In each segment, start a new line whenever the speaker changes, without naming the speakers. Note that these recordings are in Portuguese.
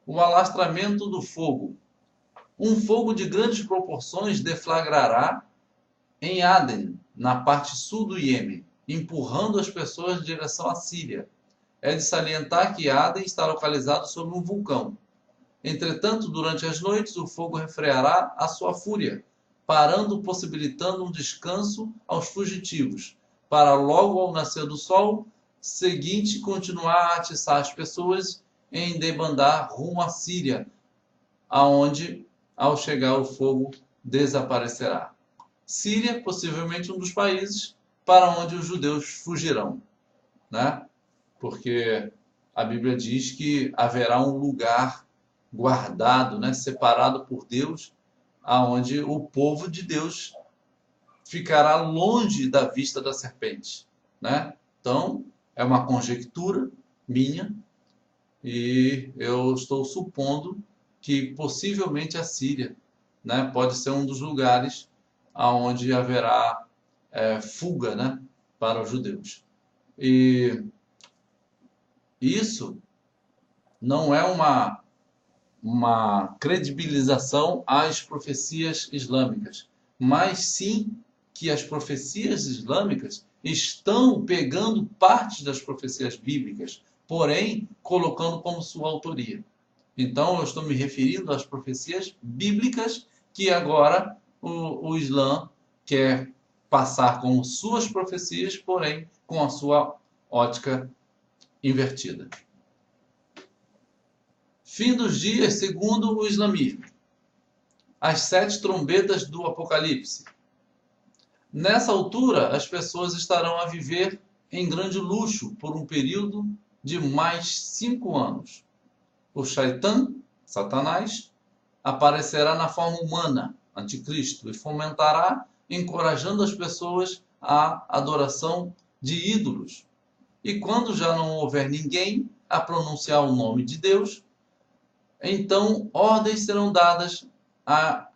O alastramento do fogo. Um fogo de grandes proporções deflagrará em Aden, na parte sul do Iêmen, empurrando as pessoas em direção à Síria. É de salientar que Aden está localizado sobre um vulcão. Entretanto, durante as noites, o fogo refreará a sua fúria, parando, possibilitando um descanso aos fugitivos, para logo ao nascer do sol seguinte continuar a atiçar as pessoas em debandar rumo à Síria, aonde, ao chegar o fogo, desaparecerá. Síria, possivelmente um dos países para onde os judeus fugirão, né? Porque a Bíblia diz que haverá um lugar guardado, né, separado por Deus, aonde o povo de Deus ficará longe da vista da serpente, né? Então, é uma conjectura minha e eu estou supondo que possivelmente a Síria, né, pode ser um dos lugares aonde haverá fuga, né, para os judeus. E isso não é uma credibilização às profecias islâmicas, mas sim que as profecias islâmicas estão pegando partes das profecias bíblicas, porém colocando como sua autoria. Então, eu estou me referindo às profecias bíblicas que agora o Islã quer passar como suas profecias, porém com a sua ótica invertida. Fim dos dias segundo o islamismo. As 7 trombetas do Apocalipse. Nessa altura, as pessoas estarão a viver em grande luxo por um período de mais 5 anos. O Shaitan, Satanás, aparecerá na forma humana, anticristo, e fomentará, encorajando as pessoas à adoração de ídolos. E quando já não houver ninguém a pronunciar o nome de Deus, então ordens serão dadas a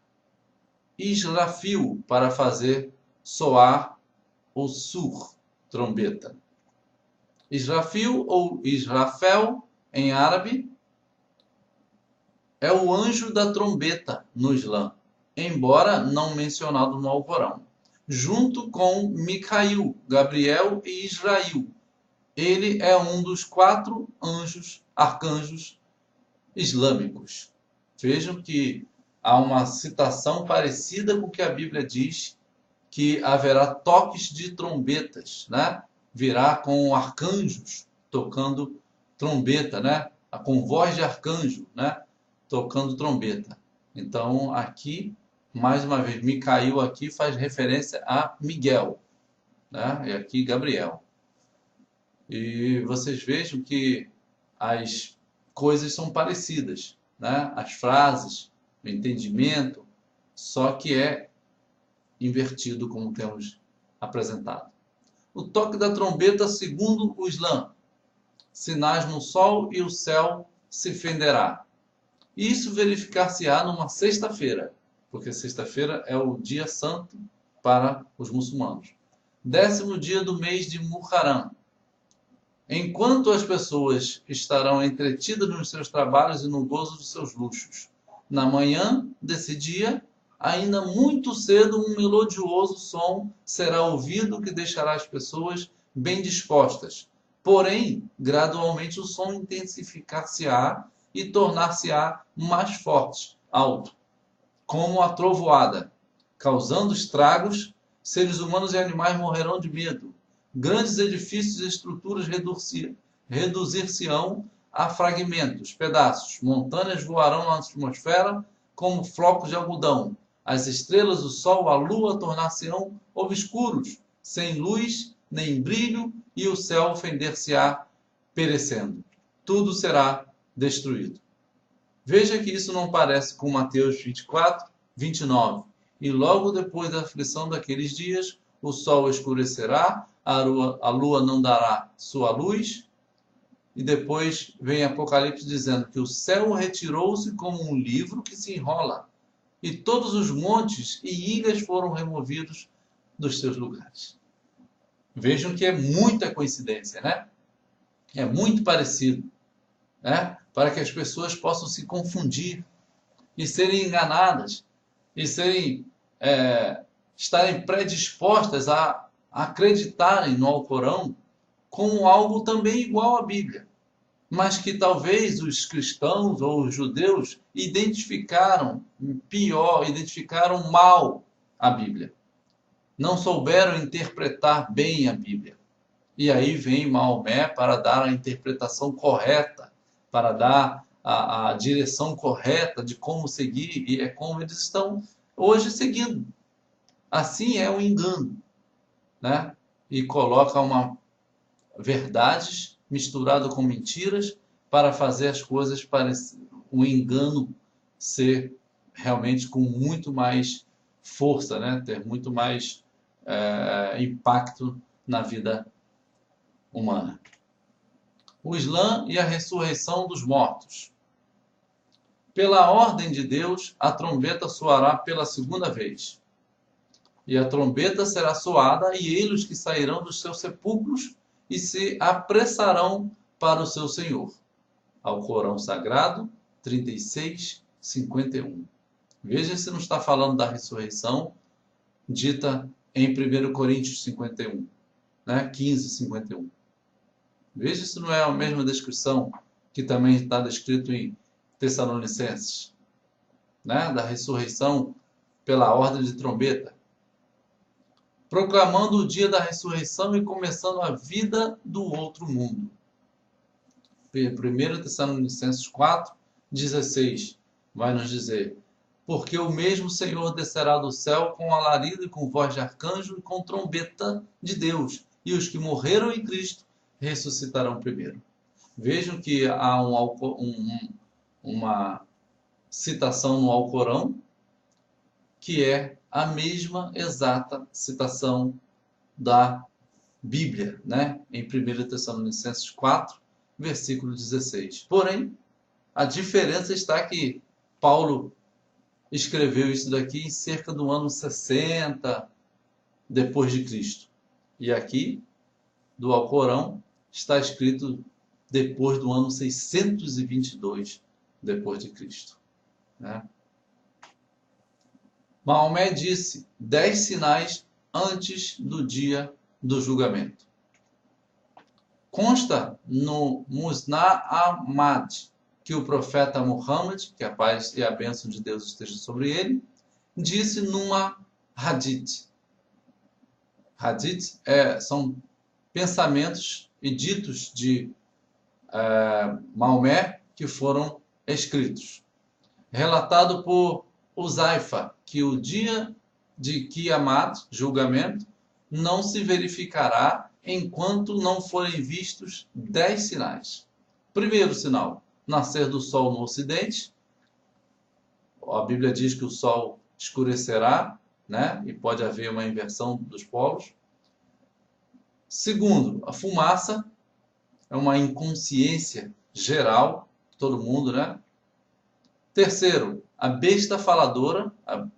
Israfil para fazer soar o sur, trombeta. Israfil ou Israfel, em árabe, é o anjo da trombeta no Islã, embora não mencionado no Alcorão, junto com Micail, Gabriel e Israel. Ele é um dos 4 anjos, arcanjos islâmicos. Vejam que há uma citação parecida com o que a Bíblia diz, que haverá toques de trombetas, né? Virá com arcanjos tocando trombeta, né? Com voz de arcanjo, né? Tocando trombeta. Então, aqui, mais uma vez, Micael aqui faz referência a Miguel, né? E aqui Gabriel. E vocês vejam que as coisas são parecidas, né? As frases, o entendimento, só que é invertido, como temos apresentado. O toque da trombeta, segundo o Islã, sinais no sol e o céu se fenderá. Isso verificar-se-á numa sexta-feira, porque sexta-feira é o dia santo para os muçulmanos. 10º dia do mês de Muharram. Enquanto as pessoas estarão entretidas nos seus trabalhos e no gozo dos seus luxos. Na manhã desse dia, ainda muito cedo, um melodioso som será ouvido que deixará as pessoas bem dispostas. Porém, gradualmente o som intensificar-se-á e tornar-se-á mais forte, alto, como a trovoada, causando estragos. Seres humanos e animais morrerão de medo. Grandes edifícios e estruturas reduzir-se-ão a fragmentos, pedaços. Montanhas voarão na atmosfera como flocos de algodão. As estrelas, o sol, a lua tornar-se-ão obscuros, sem luz nem brilho, e o céu fender-se-á, perecendo. Tudo será destruído. Veja que isso não parece com Mateus 24, 29. E logo depois da aflição daqueles dias, o sol escurecerá, a lua não dará sua luz. E depois vem Apocalipse dizendo que o céu retirou-se como um livro que se enrola, e todos os montes e ilhas foram removidos dos seus lugares. Vejam que é muita coincidência, né? É muito parecido, né? para que as pessoas possam se confundir e serem enganadas e estarem predispostas a acreditarem no Alcorão como algo também igual à Bíblia, mas que talvez os cristãos ou os judeus identificaram mal a Bíblia. Não souberam interpretar bem a Bíblia. E aí vem Maomé para dar a interpretação correta, para dar a direção correta de como seguir, e é como eles estão hoje seguindo. Assim é o engano, né? E coloca verdades misturado com mentiras para fazer as coisas o engano ser realmente com muito mais força, né? Ter muito mais impacto na vida humana. O Islã e a ressurreição dos mortos. Pela ordem de Deus, a trombeta soará pela segunda vez. E a trombeta será soada, e eles que sairão dos seus sepulcros e se apressarão para o seu Senhor. Alcorão Sagrado 36, 51. Veja se não está falando da ressurreição dita em 1 Coríntios 51, né? 15, 51. Veja se não é a mesma descrição que também está descrito em Tessalonicenses, né? Da ressurreição pela ordem de trombeta. Proclamando o dia da ressurreição e começando a vida do outro mundo. 1 Tessalonicenses 4, 16 vai nos dizer: porque o mesmo Senhor descerá do céu com alarido e com voz de arcanjo e com trombeta de Deus, e os que morreram em Cristo ressuscitarão primeiro. Vejam que há uma citação no Alcorão que é a mesma exata citação da Bíblia, né? Em 1 Tessalonicenses 4, versículo 16. Porém, a diferença está que Paulo escreveu isso daqui em cerca do ano 60 depois de Cristo. E aqui, do Alcorão, está escrito depois do ano 622 depois de Cristo, né? Maomé disse 10 sinais antes do dia do julgamento. Consta no Musnad Ahmad que o profeta Muhammad, que a paz e a bênção de Deus esteja sobre ele, disse numa hadith. Hadith são pensamentos e ditos de Maomé que foram escritos. Relatado por Uzaifa, que o dia de Qiyamat, julgamento, não se verificará enquanto não forem vistos 10 sinais. Primeiro sinal, nascer do sol no ocidente. A Bíblia diz que o sol escurecerá, né? E pode haver uma inversão dos polos. Segundo, a fumaça é uma inconsciência geral, todo mundo, né? Terceiro, a besta faladora,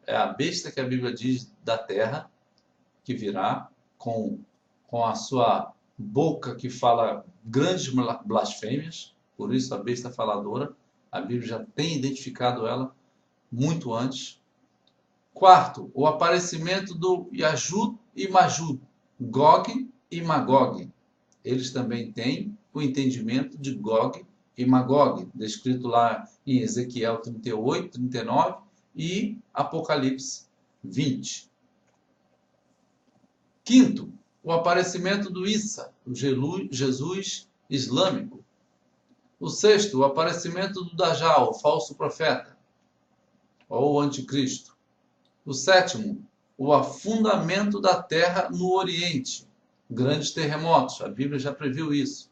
é a besta que a Bíblia diz da terra, que virá com a sua boca que fala grandes blasfêmias, por isso a besta faladora, a Bíblia já tem identificado ela muito antes. Quarto, o aparecimento do Yajud e Majud, Gog e Magog. Eles também têm o entendimento de Gog e Magog, descrito lá em Ezequiel 38, 39 e Apocalipse 20. Quinto, o aparecimento do Isa, o Jesus islâmico. O sexto, o aparecimento do Dajjal, o falso profeta, ou o anticristo. O sétimo, o afundamento da terra no Oriente, grandes terremotos, a Bíblia já previu isso.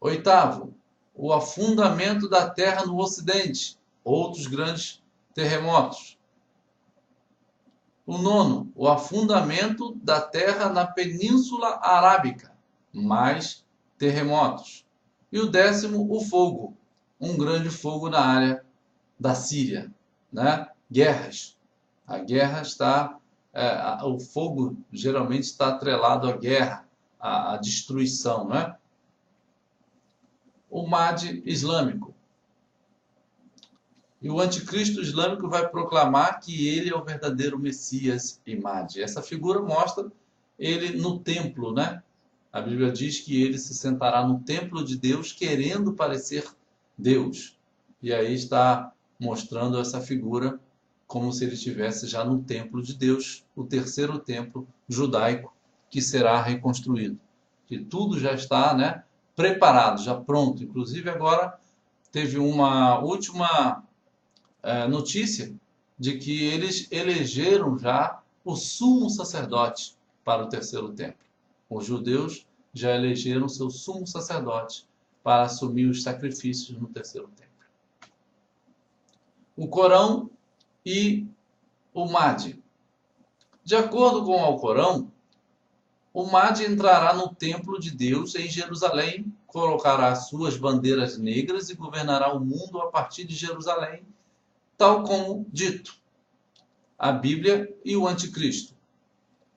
Oitavo, o afundamento da terra no Ocidente, outros grandes terremotos. O nono, o afundamento da terra na Península Arábica, mais terremotos. E o décimo, o fogo, um grande fogo na área da Síria, né? Guerras. A guerra está, o fogo geralmente está atrelado à guerra, à destruição, né? o Mahdi islâmico. E o anticristo islâmico vai proclamar que ele é o verdadeiro Messias e Mahdi. Essa figura mostra ele no templo, né? A Bíblia diz que ele se sentará no templo de Deus querendo parecer Deus. E aí está mostrando essa figura como se ele estivesse já no templo de Deus, o terceiro templo judaico que será reconstruído. Que tudo já está, né, preparado, já pronto. Inclusive agora teve uma última notícia de que eles elegeram já o sumo sacerdote para o terceiro templo. Os judeus já elegeram seu sumo sacerdote para assumir os sacrifícios no terceiro templo. O Corão e o Mahdi. De acordo com o Alcorão, o Mahdi entrará no templo de Deus em Jerusalém, colocará suas bandeiras negras e governará o mundo a partir de Jerusalém, tal como dito a Bíblia e o Anticristo,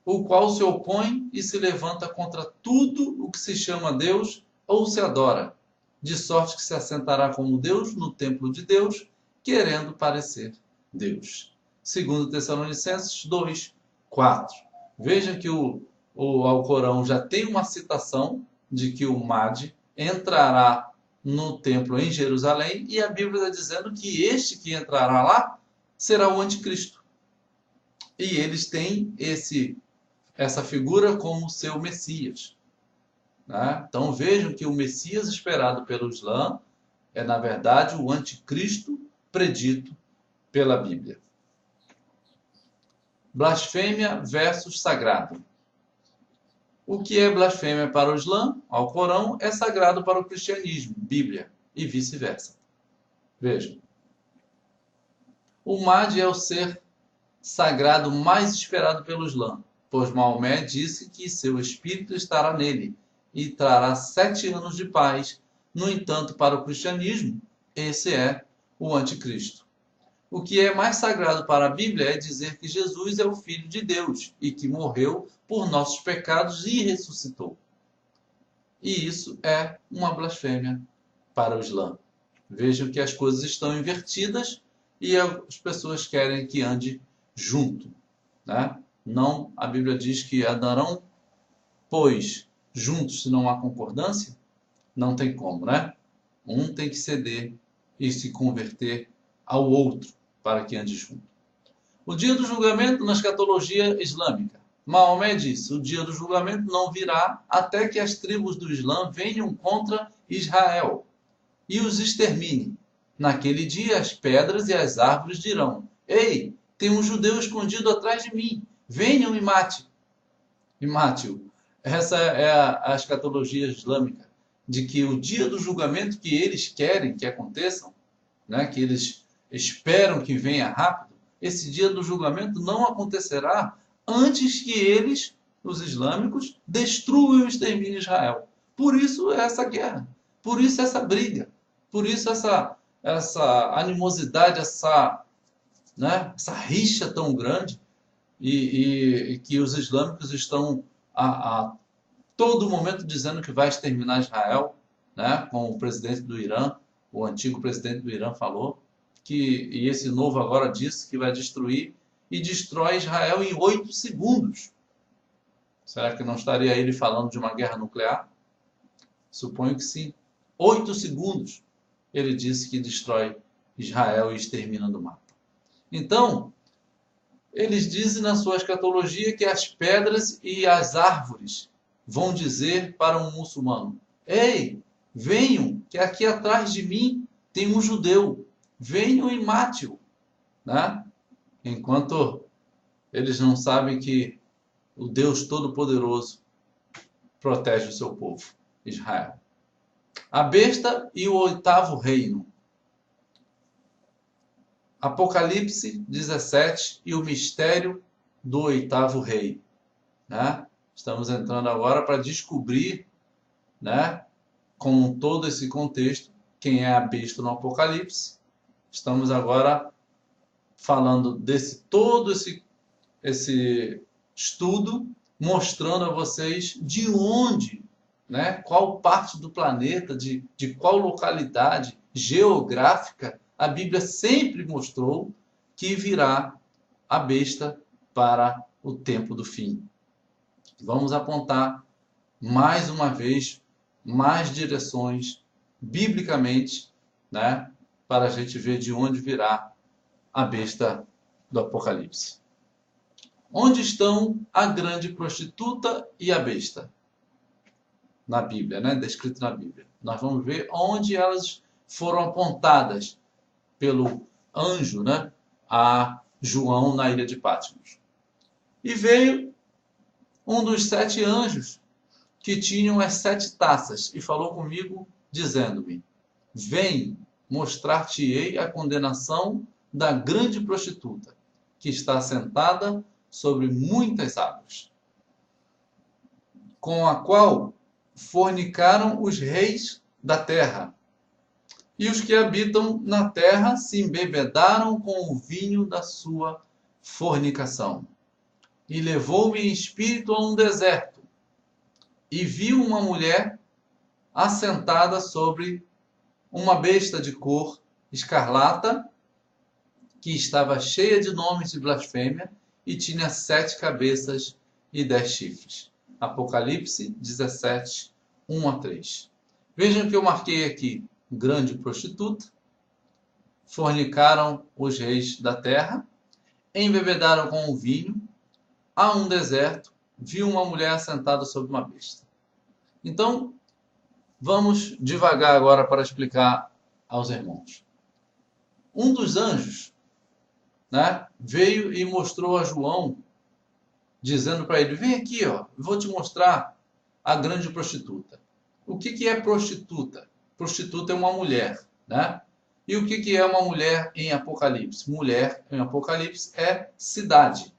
o qual se opõe e se levanta contra tudo o que se chama Deus ou se adora, de sorte que se assentará como Deus no templo de Deus, querendo parecer Deus. 2 Tessalonicenses 2, 4. Veja que o Alcorão já tem uma citação de que o Mahdi entrará no templo em Jerusalém, e a Bíblia está dizendo que este que entrará lá será o anticristo. E eles têm essa figura como seu Messias, né? Então vejam que o Messias esperado pelo Islã é, na verdade, o anticristo predito pela Bíblia. Blasfêmia versus sagrado. O que é blasfêmia para o Islã, Alcorão, é sagrado para o cristianismo, Bíblia, e vice-versa. Vejam. O Mahdi é o ser sagrado mais esperado pelo Islã, pois Maomé disse que seu espírito estará nele e trará 7 anos de paz. No entanto, para o cristianismo, esse é o anticristo. O que é mais sagrado para a Bíblia é dizer que Jesus é o Filho de Deus e que morreu por nossos pecados e ressuscitou. E isso é uma blasfêmia para o Islã. Vejam que as coisas estão invertidas e as pessoas querem que ande junto, né? Não, a Bíblia diz que andarão, pois, juntos se não há concordância, não tem como, né? Um tem que ceder e se converter ao outro para que ande junto. O dia do julgamento na escatologia islâmica. Maomé disse: o dia do julgamento não virá até que as tribos do Islã venham contra Israel e os extermine. Naquele dia as pedras e as árvores dirão: ei, tem um judeu escondido atrás de mim, venham e mate. E mate-o. Essa é a escatologia islâmica, de que o dia do julgamento que eles querem que aconteçam, né, que eles esperam que venha rápido, esse dia do julgamento não acontecerá antes que eles, os islâmicos, destruam e exterminem Israel. Por isso essa guerra, por isso essa briga, por isso essa animosidade, essa rixa tão grande, e que os islâmicos estão a todo momento dizendo que vai exterminar Israel, né? Como o presidente do Irã, o antigo presidente do Irã falou, e esse novo agora disse que vai destruir, e destrói Israel em 8 segundos. Será que não estaria ele falando de uma guerra nuclear? Suponho que sim. 8 segundos ele disse que destrói Israel e extermina do mapa. Então, eles dizem na sua escatologia que as pedras e as árvores vão dizer para um muçulmano: ei, venham, que aqui atrás de mim tem um judeu, venham e mate-o, né? Enquanto eles não sabem que o Deus Todo-Poderoso protege o seu povo, Israel. A besta e o 8º reino. Apocalipse 17 e o mistério do 8º rei, né? Estamos entrando agora para descobrir, né, com todo esse contexto, quem é a besta no Apocalipse. Estamos agora falando todo esse estudo, mostrando a vocês de onde né? Qual parte do planeta, de qual localidade geográfica, a Bíblia sempre mostrou que virá a besta para o tempo do fim. Vamos apontar mais uma vez mais direções biblicamente, né, para a gente ver de onde virá a besta do Apocalipse. Onde estão a grande prostituta e a besta? Na Bíblia, né, descrito na Bíblia. Nós vamos ver onde elas foram apontadas pelo anjo, né, a João na ilha de Patmos. E veio um dos 7 anjos que tinham as 7 taças e falou comigo, dizendo-me: vem, mostrar-te-ei a condenação da grande prostituta, que está sentada sobre muitas águas, com a qual fornicaram os reis da terra. E os que habitam na terra se embebedaram com o vinho da sua fornicação. E levou-me em espírito a um deserto, e vi uma mulher assentada sobre uma besta de cor escarlata, que estava cheia de nomes de blasfêmia, e tinha 7 cabeças e 10 chifres. Apocalipse 17, 1 a 3. Vejam que eu marquei aqui: grande prostituta, fornicaram os reis da terra, embebedaram com o vinho, há um deserto, viu uma mulher assentada sobre uma besta. Então, vamos devagar agora para explicar aos irmãos. Um dos anjos, né, veio e mostrou a João, dizendo para ele: vem aqui, ó, vou te mostrar a grande prostituta. O que é prostituta? Prostituta é uma mulher, né? E o que é uma mulher em Apocalipse? Mulher em Apocalipse é cidade.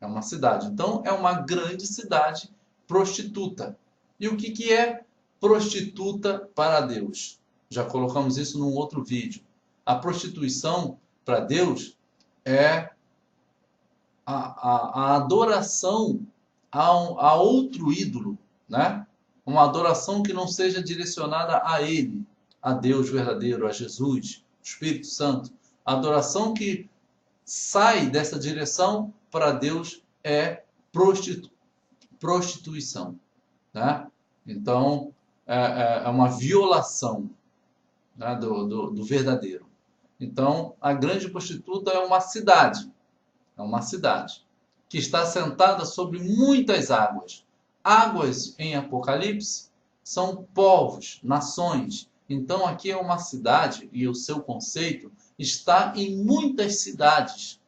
É uma cidade. Então, é uma grande cidade prostituta. E o que é prostituta para Deus? Já colocamos isso num outro vídeo. A prostituição para Deus é a adoração a outro ídolo, né? Uma adoração que não seja direcionada a Ele, a Deus verdadeiro, a Jesus, Espírito Santo. A adoração que sai dessa direção para Deus é prostituição, né? Então, é uma violação, né, do verdadeiro. Então, a grande prostituta é uma cidade que está sentada sobre muitas águas. Águas em Apocalipse são povos, nações. Então, aqui é uma cidade, e o seu conceito está em muitas cidades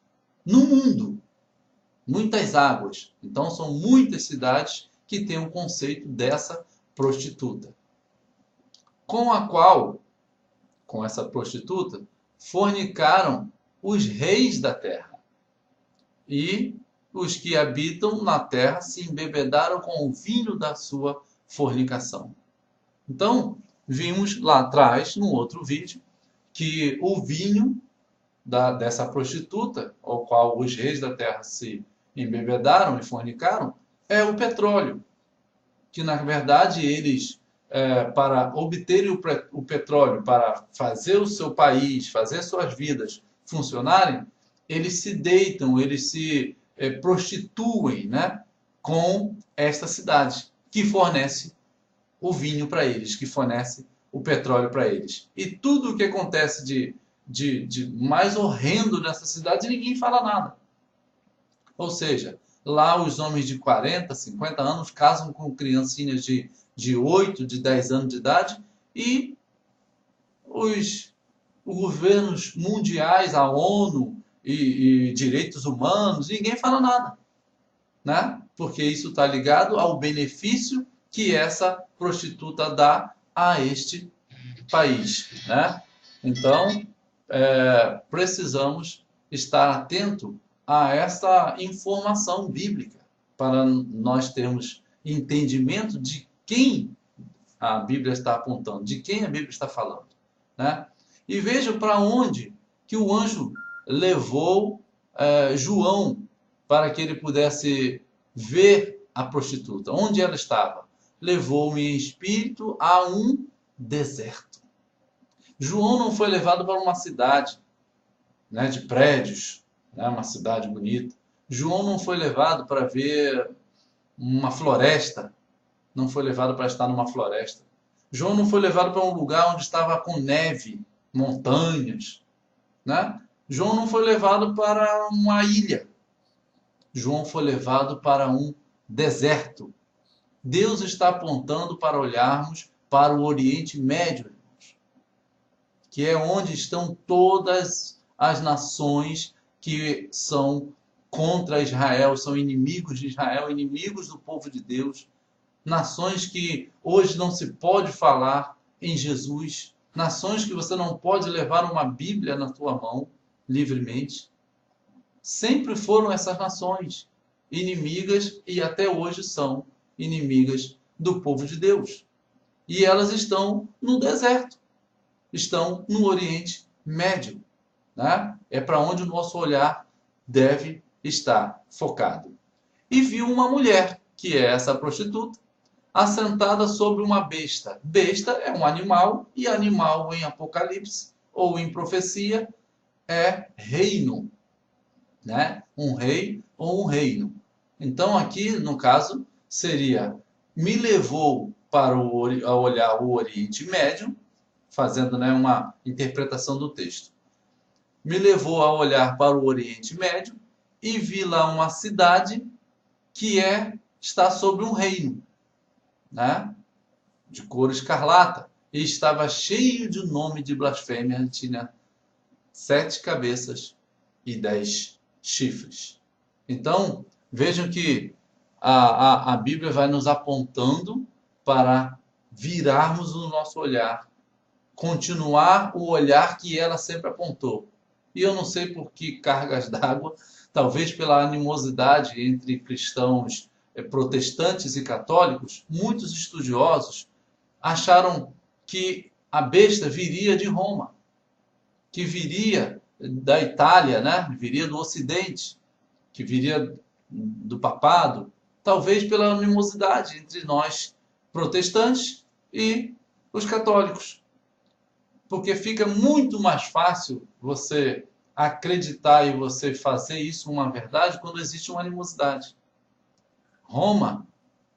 no mundo. Muitas águas. Então, são muitas cidades que têm o conceito dessa prostituta. Com a qual, com essa prostituta, fornicaram os reis da terra. E os que habitam na terra se embebedaram com o vinho da sua fornicação. Então, vimos lá atrás, num outro vídeo, que o vinho dessa prostituta, ao qual os reis da terra se embebedaram e fornicaram, é o petróleo. Que, na verdade, eles, para obterem o petróleo, para fazer o seu país, fazer suas vidas funcionarem, eles se deitam, eles se prostituem, né, com esta cidade, que fornece o vinho para eles, que fornece o petróleo para eles. E tudo o que acontece de mais horrendo nessa cidade, ninguém fala nada. Ou seja, lá os homens de 40, 50 anos casam com criancinhas de 8, de 10 anos de idade, e os governos mundiais, a ONU e direitos humanos, ninguém fala nada, né? Porque isso está ligado ao benefício que essa prostituta dá a este país, né? Então, precisamos estar atento a essa informação bíblica para nós termos entendimento de quem a Bíblia está apontando, de quem a Bíblia está falando, né? E vejam para onde que o anjo levou João para que ele pudesse ver a prostituta. Onde ela estava? levou-me em espírito a um deserto. João não foi levado para uma cidade, né, de prédios, né, uma cidade bonita. João não foi levado para ver uma floresta, não foi levado para estar numa floresta. João não foi levado para um lugar onde estava com neve, montanhas, né? João não foi levado para uma ilha. João foi levado para um deserto. Deus está apontando para olharmos para o Oriente Médio, que é onde estão todas as nações que são contra Israel, são inimigos de Israel, inimigos do povo de Deus, nações que hoje não se pode falar em Jesus, nações que você não pode levar uma Bíblia na tua mão livremente. Sempre foram essas nações inimigas e até hoje são inimigas do povo de Deus. E elas estão no deserto, estão no Oriente Médio, né? É para onde o nosso olhar deve estar focado. E viu uma mulher, que é essa prostituta, assentada sobre uma besta. Besta é um animal, e animal em Apocalipse ou em profecia é reino, né? Um rei ou um reino. Então aqui, no caso, seria me levou para a olhar o Oriente Médio, fazendo, né, uma interpretação do texto. Me levou a olhar para o Oriente Médio e vi lá uma cidade que está sobre um reino, né, de cor escarlata, e estava cheio de nome de blasfêmia, tinha 7 cabeças e 10 chifres. Então, vejam que a Bíblia vai nos apontando para virarmos o nosso olhar, continuar o olhar que ela sempre apontou. E eu não sei por que cargas d'água, talvez pela animosidade entre cristãos protestantes e católicos, muitos estudiosos acharam que a besta viria de Roma, que viria da Itália, né? Viria do Ocidente, que viria do papado, talvez pela animosidade entre nós protestantes e os católicos. Porque fica muito mais fácil você acreditar e você fazer isso uma verdade quando existe uma animosidade. Roma,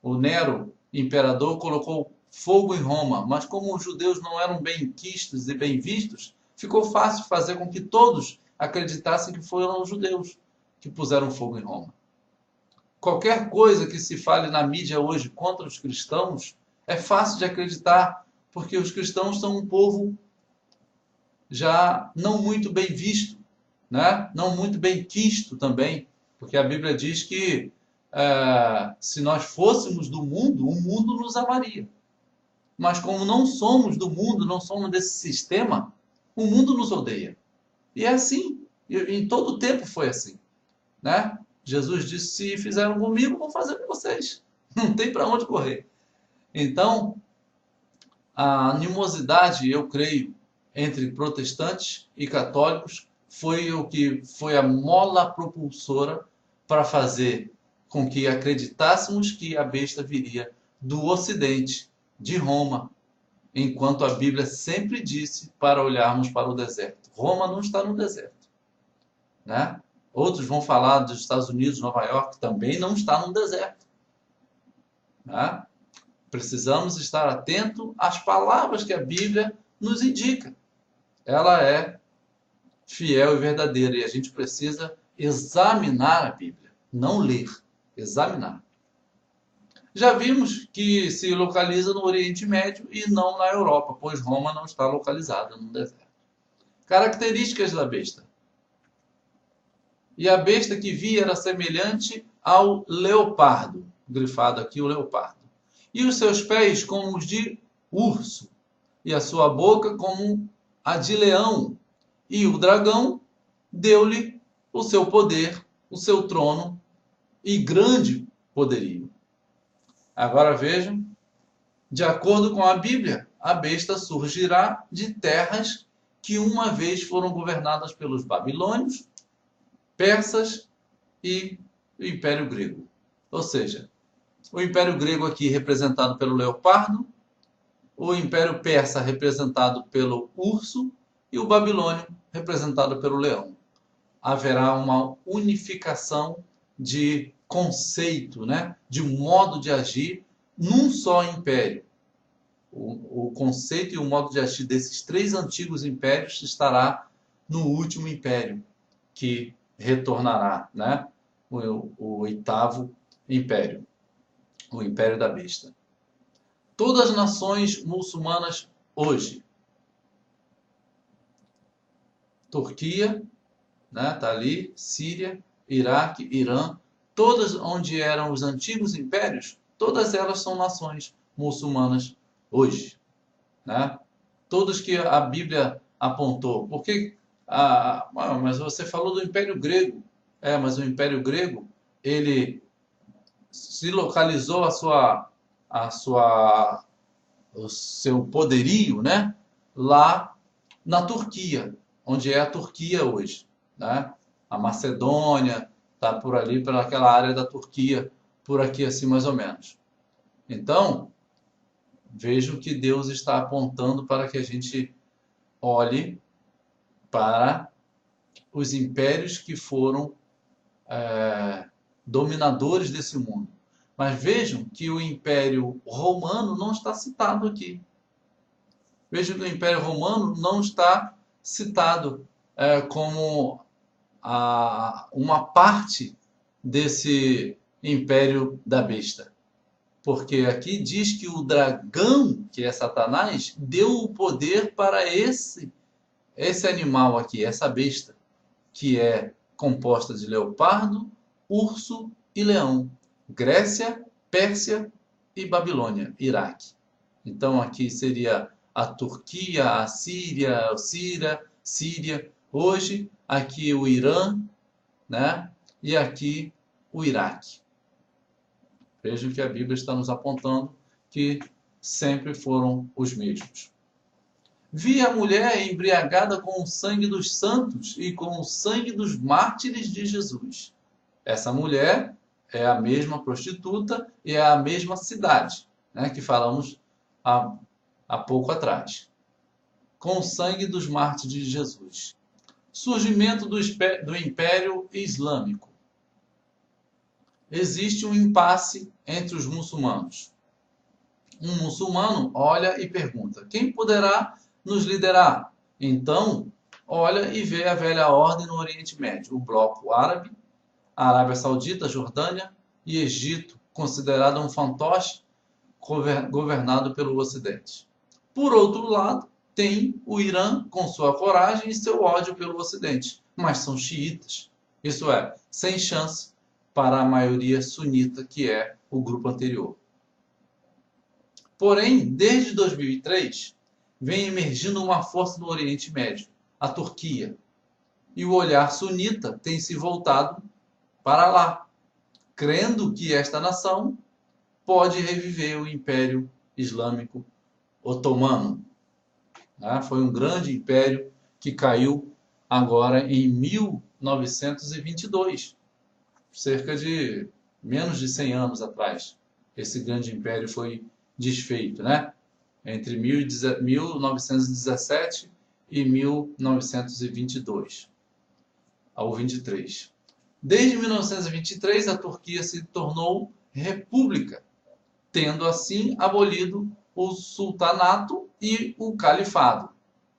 o Nero, imperador, colocou fogo em Roma, mas como os judeus não eram bem quistos e bem vistos, ficou fácil fazer com que todos acreditassem que foram os judeus que puseram fogo em Roma. Qualquer coisa que se fale na mídia hoje contra os cristãos é fácil de acreditar, porque os cristãos são um povo já não muito bem visto, né? Não muito bem quisto também, porque a Bíblia diz que se nós fôssemos do mundo, o mundo nos amaria. Mas como não somos do mundo, não somos desse sistema, o mundo nos odeia. E é assim, em todo o tempo foi assim, né? Jesus disse, se fizeram comigo, vou fazer com vocês. Não tem para onde correr. Então, a animosidade, eu creio, entre protestantes e católicos foi o que foi a mola propulsora para fazer com que acreditássemos que a besta viria do Ocidente, de Roma, enquanto a Bíblia sempre disse para olharmos para o deserto. Roma não está no deserto, né? Outros vão falar dos Estados Unidos, Nova York, também não está no deserto, né? Precisamos estar atentos às palavras que a Bíblia nos indica. Ela é fiel e verdadeira e a gente precisa examinar a Bíblia, não ler, examinar. Já vimos que se localiza no Oriente Médio e não na Europa, pois Roma não está localizada no deserto. Características da besta. E a besta que vi era semelhante ao leopardo, grifado aqui o leopardo. E os seus pés como os de urso, e a sua boca como a de leão. E o dragão deu-lhe o seu poder, o seu trono e grande poderio. Agora vejam, de acordo com a Bíblia, a besta surgirá de terras que uma vez foram governadas pelos babilônios, persas e o Império Grego. Ou seja, O Império Grego aqui representado pelo leopardo, o Império Persa representado pelo urso e o Babilônio representado pelo leão. Haverá uma unificação de conceito, né? De um modo de agir num só império. O conceito e o modo de agir desses três antigos impérios estará no último império, que retornará, né? O oitavo império, o Império da Besta. Todas as nações muçulmanas hoje, Turquia, né, tá ali, Síria, Iraque, Irã, todas onde eram os antigos impérios, todas elas são nações muçulmanas hoje, né? Todos que a Bíblia apontou. Porque, mas você falou do Império Grego. Mas o Império Grego, ele se localizou a sua, o seu poderio, né? Lá na Turquia, onde é a Turquia hoje, né? A Macedônia está por ali, pelaquela área da Turquia, por aqui assim mais ou menos. Então, vejo que Deus está apontando para que a gente olhe para os impérios que foram dominadores desse mundo. Mas vejam que o Império Romano não está citado aqui. Vejam que o Império Romano não está citado como uma parte desse Império da Besta. Porque aqui diz que o dragão, que é Satanás, deu o poder para esse animal aqui, essa besta, que é composta de leopardo, urso e leão. Grécia, Pérsia e Babilônia, Iraque. Então aqui seria a Turquia, a Síria, hoje aqui o Irã, né? E aqui o Iraque. Vejam que a Bíblia está nos apontando que sempre foram os mesmos. Vi a mulher embriagada com o sangue dos santos e com o sangue dos mártires de Jesus. Essa mulher é a mesma prostituta e é a mesma cidade, né, que falamos há pouco atrás. Com o sangue dos mártires de Jesus. Surgimento do Império Islâmico. Existe um impasse entre os muçulmanos. Um muçulmano olha e pergunta: quem poderá nos liderar? Então, olha e vê a velha ordem no Oriente Médio, o bloco árabe, a Arábia Saudita, Jordânia e Egito, considerado um fantoche governado pelo Ocidente. Por outro lado, tem o Irã com sua coragem e seu ódio pelo Ocidente, mas são xiitas, isso é, sem chance para a maioria sunita, que é o grupo anterior. Porém, desde 2003, vem emergindo uma força no Oriente Médio, a Turquia, e o olhar sunita tem se voltado para lá, crendo que esta nação pode reviver o Império Islâmico Otomano. Foi um grande império que caiu agora em 1922, cerca de menos de 100 anos atrás. Esse grande império foi desfeito, né? Entre 1917 e 1922 ao 23. Desde 1923, a Turquia se tornou república, tendo assim abolido o sultanato e o califado,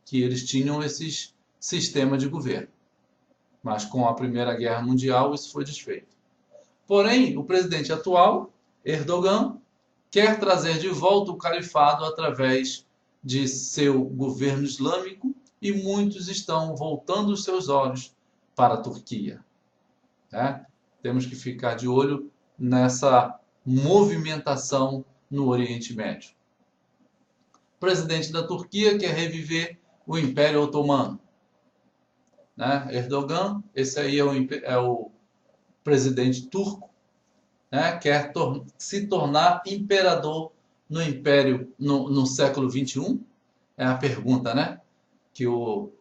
que eles tinham esse sistema de governo. Mas com a Primeira Guerra Mundial isso foi desfeito. Porém, o presidente atual, Erdogan, quer trazer de volta o califado através de seu governo islâmico e muitos estão voltando os seus olhos para a Turquia. Temos que ficar de olho nessa movimentação no Oriente Médio. O presidente da Turquia quer reviver o Império Otomano. Erdogan, esse aí é o presidente turco, quer se tornar imperador no Império no século XXI? É a pergunta, que o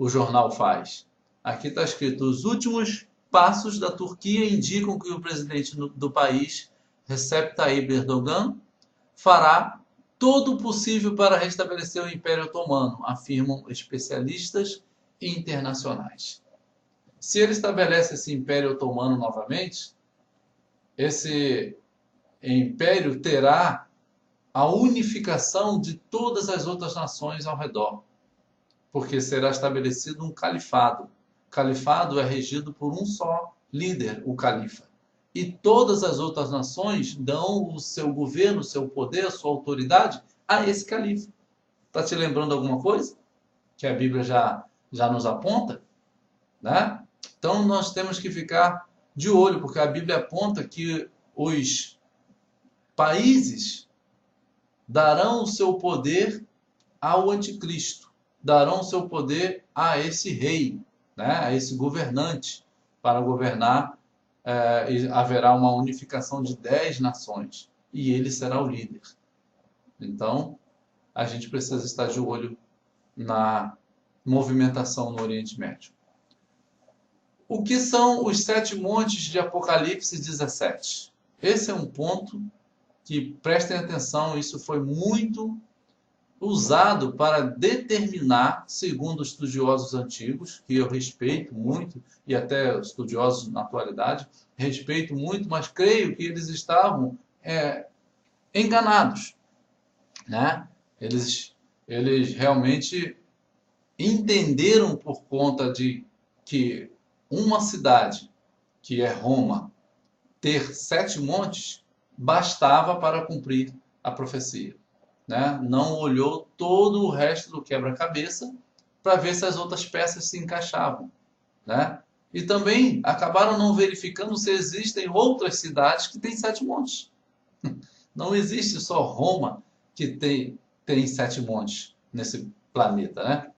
jornal faz. Aqui está escrito: os últimos passos da Turquia indicam que o presidente do país Recep Tayyip Erdogan fará todo o possível para restabelecer o Império Otomano, afirmam especialistas internacionais. Se ele estabelece esse Império Otomano novamente, esse império terá a unificação de todas as outras nações ao redor, porque será estabelecido um califado. O califado é regido por um só líder, o califa. E todas as outras nações dão o seu governo, o seu poder, a sua autoridade a esse califa. Está te lembrando alguma coisa? Que a Bíblia já nos aponta? Né? Então nós temos que ficar de olho, porque a Bíblia aponta que os países darão o seu poder ao anticristo, darão o seu poder a esse rei, né? A esse governante, para governar. Haverá uma unificação de 10 nações e ele será o líder. Então, a gente precisa estar de olho na movimentação no Oriente Médio. O que são os 7 montes de Apocalipse 17? Esse é um ponto que, prestem atenção, isso foi muito usado para determinar, segundo estudiosos antigos, que eu respeito muito, e até estudiosos na atualidade, respeito muito, mas creio que eles estavam enganados, né? Eles realmente entenderam, por conta de que uma cidade, que é Roma, ter 7 montes, bastava para cumprir a profecia. Né? Não olhou todo o resto do quebra-cabeça para ver se as outras peças se encaixavam. Né? E também acabaram não verificando se existem outras cidades que têm 7 montes. Não existe só Roma que tem 7 montes nesse planeta. Né?